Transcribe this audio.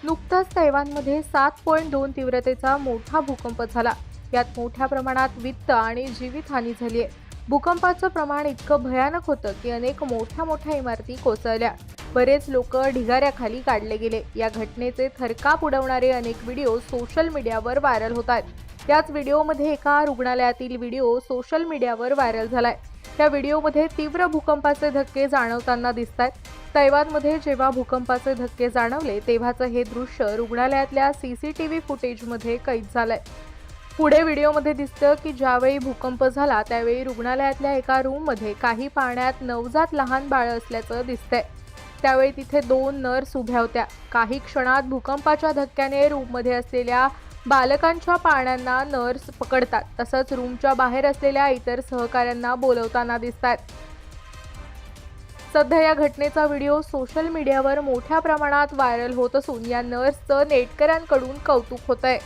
नुकताच तैवानमध्ये 7.2 तीव्रतेचा मोठा भूकंप झाला। यात मोठ्या प्रमाणात वित्त आणि जीवितहानी झाली आहे। भूकंपाचं प्रमाण इतकं भयानक होतं की अनेक मोठ्या इमारती कोसळल्या। बरेच लोक ढिगाऱ्याखाली काढले गेले। या घटनेचे थरकाप उडवणारे अनेक व्हिडिओ सोशल मीडियावर व्हायरल होत आहेत। याच व्हिडिओमध्ये एका रुग्णालयातील व्हिडिओ सोशल मीडियावर व्हायरल झालाय। या व्हिडिओमध्ये तीव्र भूकंपाचे धक्के जाणवताना दिसतात। तैवानमध्ये जेव्हा भूकंपाचे धक्के जाणवले तेव्हाचं हे दृश्य रुग्णालयातल्या सीसीटीव्ही फुटेजमध्ये कैद झालंय। पुढे व्हिडिओमध्ये दिसतं की ज्यावेळी भूकंप झाला त्यावेळी रुग्णालयातल्या एका रूममध्ये काही पाण्यात नवजात लहान बाळं असल्याचं दिसतंय। त्यावेळी तिथे 2 नर्स उभ्या होत्या। काही क्षणात भूकंपाच्या धक्क्याने रूममध्ये असलेल्या बालकांच्या पाळण्यांना नर्स पकडतात, तसंच रूमच्या बाहेर असलेल्या इतर सहकाऱ्यांना बोलवताना दिसतात। सध्या या घटनेचा व्हिडिओ सोशल मीडियावर मोठ्या प्रमाणात व्हायरल होत असून या नर्सचं नेटकऱ्यांकडून कौतुक होतंय।